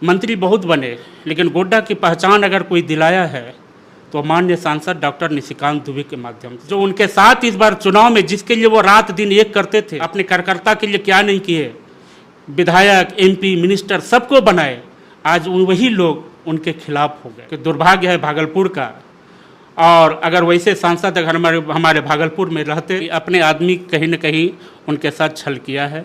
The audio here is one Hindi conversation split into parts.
मंत्री बहुत बने, लेकिन गोड्डा की पहचान अगर कोई दिलाया है तो माननीय सांसद डॉक्टर निशिकांत दुबे के माध्यम से। जो उनके साथ इस बार चुनाव में जिसके लिए वो रात दिन एक करते थे, अपने कार्यकर्ता के लिए क्या नहीं किए, विधायक, एमपी, मिनिस्टर सबको बनाए, आज वही लोग उनके खिलाफ हो गए। कि दुर्भाग्य है भागलपुर का। और अगर वैसे सांसद अगर हमारे भागलपुर में रहते, अपने आदमी कहीं न कहीं उनके साथ छल किया है,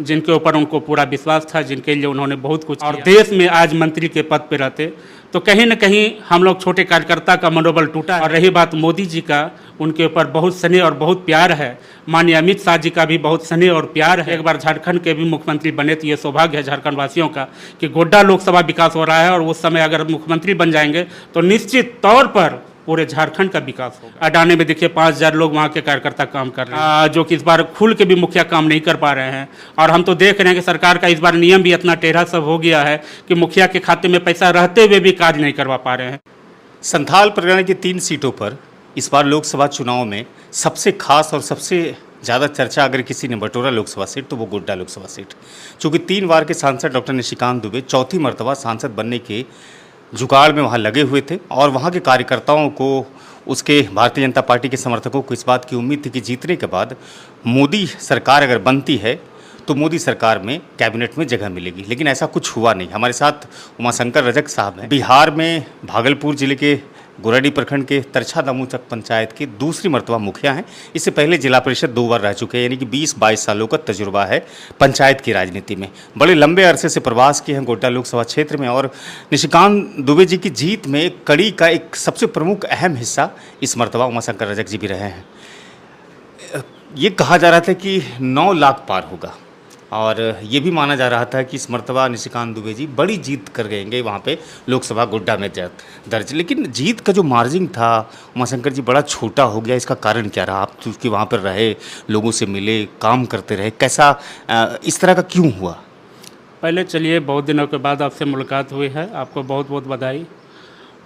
जिनके ऊपर उनको पूरा विश्वास था, जिनके लिए उन्होंने बहुत कुछ, और देश में आज मंत्री के पद पे रहते, तो कहीं न कहीं हम लोग छोटे कार्यकर्ता का मनोबल टूटा। और रही बात मोदी जी का, उनके ऊपर बहुत स्नेह और बहुत प्यार है। माननीय अमित शाह जी का भी बहुत स्नेह और प्यार है। एक बार झारखंड के भी मुख्यमंत्री बने, तो ये सौभाग्य है झारखंड वासियों का कि गोड्डा लोकसभा विकास हो रहा है, और उस समय अगर मुख्यमंत्री बन जाएंगे तो निश्चित तौर पर पूरे झारखंड का विकास होगा। अडानी में देखिए 5,000 लोग वहाँ के कार्यकर्ता काम कर रहे हैं, जो कि इस बार खुल के भी मुखिया काम नहीं कर पा रहे हैं। और हम तो देख रहे हैं कि सरकार का इस बार नियम भी इतना टेढ़ा सब हो गया है कि मुखिया के खाते में पैसा रहते हुए भी कार्य नहीं करवा पा रहे हैं। संथाल परगना की 3 सीटों पर इस बार लोकसभा चुनाव में सबसे खास और सबसे ज़्यादा चर्चा अगर किसी ने बटोरा लोकसभा सीट तो वो गोड्डा लोकसभा सीट। चूँकि 3 बार के सांसद डॉक्टर निशिकांत दुबे चौथी मरतबा सांसद बनने के जुगाड़ में वहाँ लगे हुए थे, और वहाँ के कार्यकर्ताओं को, उसके भारतीय जनता पार्टी के समर्थकों को इस बात की उम्मीद थी कि जीतने के बाद मोदी सरकार अगर बनती है तो मोदी सरकार में कैबिनेट में जगह मिलेगी। लेकिन ऐसा कुछ हुआ नहीं। हमारे साथ उमाशंकर रजक साहब हैं, बिहार में भागलपुर जिले के गोराडी प्रखंड के तरछा दामूचक पंचायत के दूसरी मरतबा मुखिया हैं। इससे पहले जिला परिषद 2 बार रह चुके हैं, यानी कि 20-22 सालों का तजुर्बा है पंचायत की राजनीति में। बड़े लंबे अरसे से प्रवास किए हैं गोड्डा लोकसभा क्षेत्र में, और निशिकांत दुबे जी की जीत में कड़ी का एक सबसे प्रमुख अहम हिस्सा इस मरतबा उमाशंकर रजक जी भी रहे हैं। ये कहा जा रहा था कि 9 लाख पार होगा, और ये भी माना जा रहा था कि इस मरतबा निशिकांत दुबे जी बड़ी जीत कर गएंगे वहाँ पे लोकसभा गोड्डा में दर्ज। लेकिन जीत का जो मार्जिन था उमाशंकर जी बड़ा छोटा हो गया। इसका कारण क्या रहा? आप चूँकि वहाँ पर रहे, लोगों से मिले, काम करते रहे, कैसा इस तरह का क्यों हुआ? पहले चलिए, बहुत दिनों के बाद आपसे मुलाकात हुई है, आपको बहुत बहुत बधाई।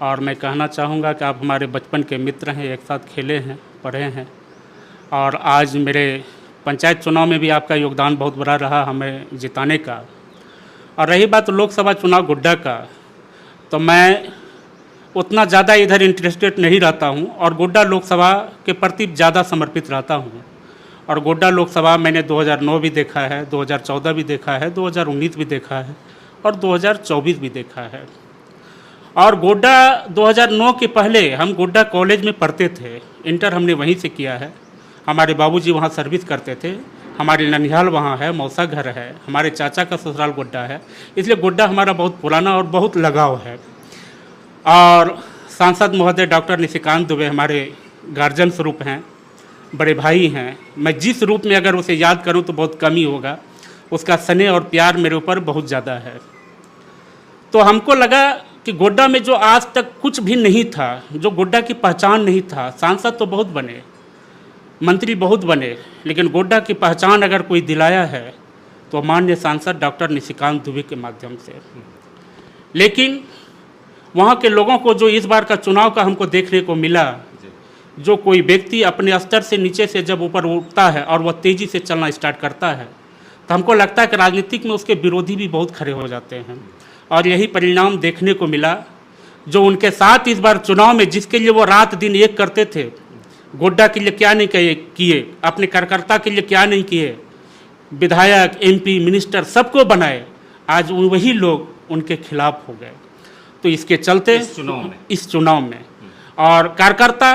और मैं कहना चाहूँगा कि आप हमारे बचपन के मित्र हैं, एक साथ खेले हैं, पढ़े हैं, और आज मेरे पंचायत चुनाव में भी आपका योगदान बहुत बड़ा रहा हमें जिताने का। और रही बात लोकसभा चुनाव गोड्डा का, तो मैं उतना ज़्यादा इधर इंटरेस्टेड नहीं रहता हूं, और गोड्डा लोकसभा के प्रति ज़्यादा समर्पित रहता हूं। और गोड्डा लोकसभा मैंने 2009 भी देखा है, 2014 भी देखा है, 2019 भी देखा है, और 2024 भी देखा है। और गोड्डा 2009 के पहले हम गोड्डा कॉलेज में पढ़ते थे, इंटर हमने वहीं से किया है। हमारे बाबूजी वहाँ सर्विस करते थे, हमारे ननिहाल वहाँ है, मौसा घर है, हमारे चाचा का ससुराल गोड्डा है, इसलिए गोड्डा हमारा बहुत पुराना और बहुत लगाव है। और सांसद महोदय डॉक्टर निशिकांत दुबे हमारे गार्जियन स्वरूप हैं, बड़े भाई हैं। मैं जिस रूप में अगर उसे याद करूं तो बहुत कम ही होगा। उसका स्नेह और प्यार मेरे ऊपर बहुत ज़्यादा है। तो हमको लगा कि गोड्डा में जो आज तक कुछ भी नहीं था, जो गोड्डा की पहचान नहीं था, सांसद तो बहुत बने, मंत्री बहुत बने, लेकिन गोड्डा की पहचान अगर कोई दिलाया है तो माननीय सांसद डॉक्टर निशिकांत दुबे के माध्यम से। लेकिन वहाँ के लोगों को जो इस बार का चुनाव का हमको देखने को मिला, जो कोई व्यक्ति अपने स्तर से नीचे से जब ऊपर उठता है और वह तेज़ी से चलना स्टार्ट करता है, तो हमको लगता है कि राजनीतिक में उसके विरोधी भी बहुत खड़े हो जाते हैं। और यही परिणाम देखने को मिला। जो उनके साथ इस बार चुनाव में जिसके लिए वो रात दिन एक करते थे, गोड्डा के लिए क्या नहीं किए, अपने कार्यकर्ता के लिए क्या नहीं किए, विधायक, एमपी, मिनिस्टर सबको बनाए, आज वही लोग उनके खिलाफ हो गए। तो इसके चलते इस चुनाव में और कार्यकर्ता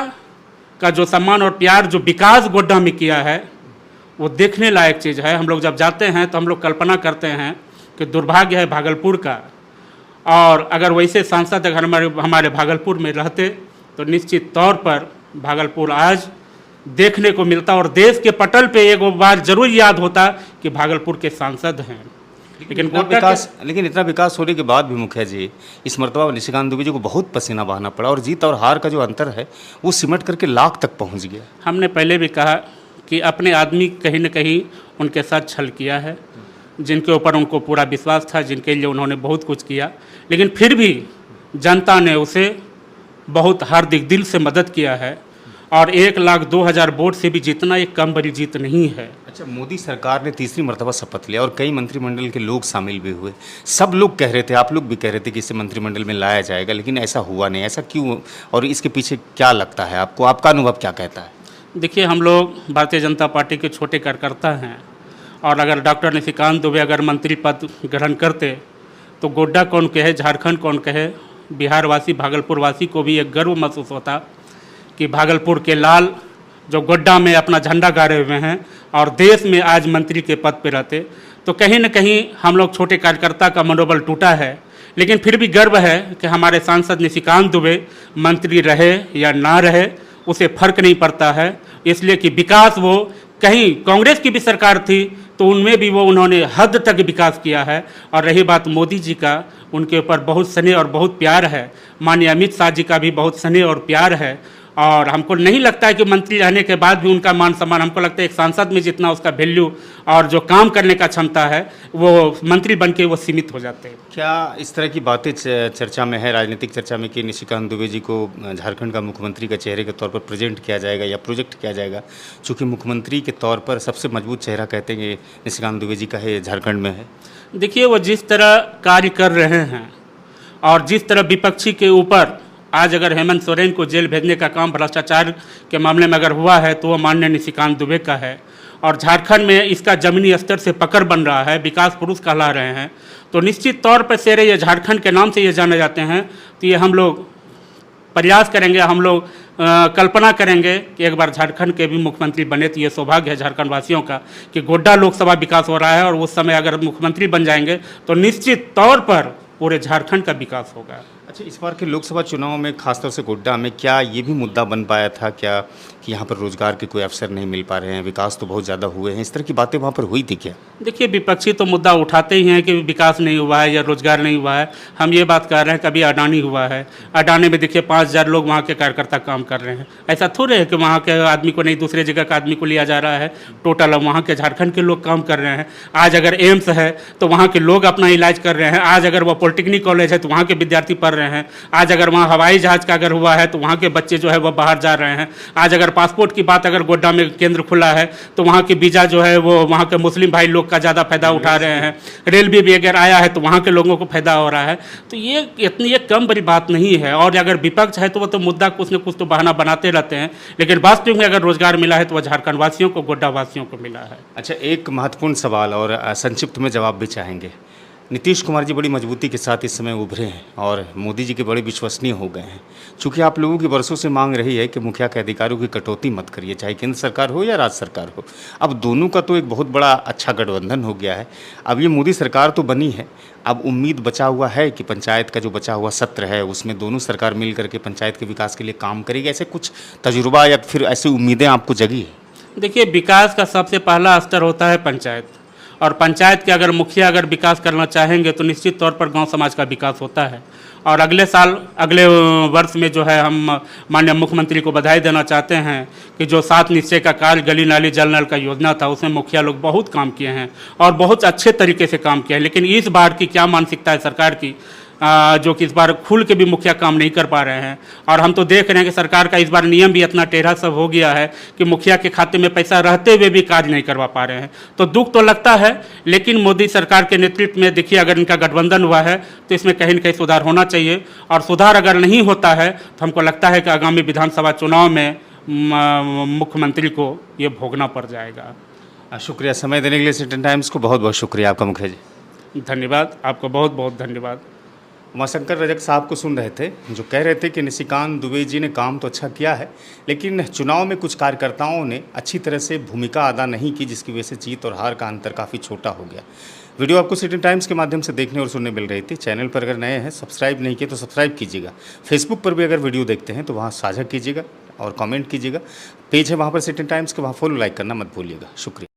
का जो सम्मान और प्यार, जो विकास गोड्डा में किया है, वो देखने लायक चीज़ है। हम लोग जब जाते हैं तो हम लोग कल्पना करते हैं कि दुर्भाग्य है भागलपुर का। और अगर वैसे सांसद अगर हमारे भागलपुर में रहते तो निश्चित तौर पर भागलपुर आज देखने को मिलता, और देश के पटल पे एक बार जरूर याद होता कि भागलपुर के सांसद हैं। लेकिन इतना विकास होने के बाद भी मुखिया जी, इस मरतबा निशिकांत दुबे जी को बहुत पसीना बहाना पड़ा, और जीत और हार का जो अंतर है वो सिमट करके लाख तक पहुंच गया। हमने पहले भी कहा कि अपने आदमी कहीं न कहीं उनके साथ छल किया है, जिनके ऊपर उनको पूरा विश्वास था, जिनके लिए उन्होंने बहुत कुछ किया, लेकिन फिर भी जनता ने उसे बहुत हार्दिक दिल से मदद किया है। और 1,02,000 वोट से भी जीतना एक कम बड़ी जीत नहीं है। अच्छा, मोदी सरकार ने तीसरी मर्तबा शपथ लिया और कई मंत्रिमंडल के लोग शामिल भी हुए। सब लोग कह रहे थे, आप लोग भी कह रहे थे कि इसे मंत्रिमंडल में लाया जाएगा, लेकिन ऐसा हुआ नहीं। ऐसा क्यों और इसके पीछे क्या लगता है आपको? आपका अनुभव क्या कहता है? देखिए, हम लोग भारतीय जनता पार्टी के छोटे कार्यकर्ता हैं और अगर डॉक्टर निशिकांत दुबे अगर मंत्री पद ग्रहण करते तो गोड्डा कौन कहे, झारखंड कौन कहे, बिहार वासी, भागलपुर वासी को भी एक गर्व महसूस होता कि भागलपुर के लाल जो गोड्डा में अपना झंडा गाड़े हुए हैं और देश में आज मंत्री के पद पर रहते, तो कहीं न कहीं हम लोग छोटे कार्यकर्ता का मनोबल टूटा है। लेकिन फिर भी गर्व है कि हमारे सांसद निशिकांत दुबे मंत्री रहे या ना रहे, उसे फर्क नहीं पड़ता है, इसलिए कि विकास वो कहीं कांग्रेस की भी सरकार थी तो उनमें भी वो उन्होंने हद तक विकास किया है। और रही बात मोदी जी का, उनके ऊपर बहुत स्नेह और बहुत प्यार है। माननीय अमित शाह जी का भी बहुत स्नेह और प्यार है और हमको नहीं लगता है कि मंत्री रहने के बाद भी उनका मान सम्मान, हमको लगता है एक सांसद में जितना उसका वैल्यू और जो काम करने का क्षमता है वो मंत्री बन के वो सीमित हो जाते हैं। क्या इस तरह की बातें चर्चा में है, राजनीतिक चर्चा में, कि निशिकांत दुबे जी को झारखंड का मुख्यमंत्री का चेहरे के तौर पर प्रेजेंट किया जाएगा या प्रोजेक्ट किया जाएगा? चूँकि मुख्यमंत्री के तौर पर सबसे मजबूत चेहरा कहते हैं कि निशिकांत दुबे जी का है, झारखंड में है। देखिए, वो जिस तरह कार्य कर रहे हैं और जिस तरह विपक्षी के ऊपर आज अगर हेमंत सोरेन को जेल भेजने का काम भ्रष्टाचार के मामले में अगर हुआ है तो वो माननीय निशिकांत दुबे का है। और झारखंड में इसका जमीनी स्तर से पकड़ बन रहा है, विकास पुरुष कहला रहे हैं, तो निश्चित तौर पर शेरे ये झारखंड के नाम से ये जाने जाते हैं। तो ये हम लोग प्रयास करेंगे, हम लोग कल्पना करेंगे कि एक बार झारखंड के भी मुख्यमंत्री बने तो ये सौभाग्य है झारखंड वासियों का कि गोड्डा लोकसभा विकास हो रहा है और उस समय अगर मुख्यमंत्री बन जाएंगे तो निश्चित तौर पर पूरे झारखंड का विकास होगा। अच्छा, इस बार के लोकसभा चुनाव में खासतौर से गोड्डा में क्या ये भी मुद्दा बन पाया था क्या कि यहाँ पर रोजगार के कोई अवसर नहीं मिल पा रहे हैं, विकास तो बहुत ज़्यादा हुए हैं, इस तरह की बातें वहाँ पर हुई थी क्या? देखिए, विपक्षी तो मुद्दा उठाते ही हैं कि विकास नहीं हुआ है या रोजगार नहीं हुआ है। हम ये बात कर रहे हैं कभी अडानी हुआ है, अडानी में देखिए 5,000 लोग वहाँ के कार्यकर्ता काम कर रहे हैं। ऐसा थोड़े है कि वहाँ के आदमी को नहीं दूसरे जगह का आदमी को लिया जा रहा है, टोटल वहाँ के झारखंड के लोग काम कर रहे हैं। आज अगर एम्स है तो वहाँ के लोग अपना इलाज कर रहे हैं, आज अगर वह पॉलिटेक्निक कॉलेज है तो वहाँ के विद्यार्थी पढ़ रहे हैं, आज अगर वहाँ हवाई जहाज़ का अगर हुआ है तो वहाँ के बच्चे जो है वह बाहर जा रहे हैं, आज अगर पासपोर्ट की बात अगर गोड्डा में केंद्र खुला है तो वहाँ की वीज़ा जो है वो वहाँ के मुस्लिम भाई लोग का ज़्यादा फायदा उठा रहे हैं, रेलवे भी अगर आया है तो वहाँ के लोगों को फायदा हो रहा है। तो ये इतनी एक कम बड़ी बात नहीं है। और अगर विपक्ष है तो वो तो मुद्दा कुछ न कुछ तो बहाना बनाते रहते हैं, लेकिन वास्तविक में अगर रोजगार मिला है तो वह झारखंड वासियों को, गोड्डा वासियों को मिला है। अच्छा, एक महत्वपूर्ण सवाल और संक्षिप्त में जवाब भी चाहेंगे। नीतीश कुमार जी बड़ी मजबूती के साथ इस समय उभरे हैं और मोदी जी के बड़े विश्वसनीय हो गए हैं। चूँकि आप लोगों की वर्षों से मांग रही है कि मुखिया के अधिकारियों की कटौती मत करिए, चाहे केंद्र सरकार हो या राज्य सरकार हो। अब दोनों का तो एक बहुत बड़ा अच्छा गठबंधन हो गया है। अब ये मोदी सरकार तो बनी है, अब उम्मीद बचा हुआ है कि पंचायत का जो बचा हुआ सत्र है उसमें दोनों सरकार मिल करके पंचायत के विकास के लिए काम करेगी। ऐसे कुछ तजुर्बा या फिर ऐसी उम्मीदें आपको जगी है? देखिए, विकास का सबसे पहला स्तर होता है पंचायत, और पंचायत के अगर मुखिया अगर विकास करना चाहेंगे तो निश्चित तौर पर गांव समाज का विकास होता है। और अगले साल, अगले वर्ष में जो है हम माननीय मुख्यमंत्री को बधाई देना चाहते हैं कि जो 7 निश्चय का कार्य, गली नाली जल नल का योजना था, उसमें मुखिया लोग बहुत काम किए हैं और बहुत अच्छे तरीके से काम किया है। लेकिन इस बार की क्या मानसिकता है सरकार की, जो कि इस बार खुल के भी मुखिया काम नहीं कर पा रहे हैं। और हम तो देख रहे हैं कि सरकार का इस बार नियम भी इतना टेढ़ा सब हो गया है कि मुखिया के खाते में पैसा रहते हुए भी कार्य नहीं करवा पा रहे हैं। तो दुख तो लगता है, लेकिन मोदी सरकार के नेतृत्व में देखिए अगर इनका गठबंधन हुआ है तो इसमें कहीं न कहीं सुधार होना चाहिए। और सुधार अगर नहीं होता है तो हमको लगता है कि आगामी विधानसभा चुनाव में मुख्यमंत्री को ये भोगना पड़ जाएगा। शुक्रिया समय देने के लिए सिटी टाइम्स को, बहुत बहुत शुक्रिया आपका मुखिया जी। धन्यवाद, आपको बहुत बहुत धन्यवाद। उमाशंकर रजक साहब को सुन रहे थे जो कह रहे थे कि निशिकांत दुबे जी ने काम तो अच्छा किया है, लेकिन चुनाव में कुछ कार्यकर्ताओं ने अच्छी तरह से भूमिका अदा नहीं की, जिसकी वजह से जीत और हार का अंतर काफ़ी छोटा हो गया। वीडियो आपको सिटी टाइम्स के माध्यम से देखने और सुनने मिल रही थी। चैनल पर अगर नए हैं, सब्सक्राइब नहीं किए तो सब्सक्राइब कीजिएगा। फेसबुक पर भी अगर वीडियो देखते हैं तो वहाँ साझा कीजिएगा और कमेंट कीजिएगा। पेज है वहाँ पर सिटी टाइम्स के, वहाँ फॉलो लाइक करना मत भूलिएगा। शुक्रिया।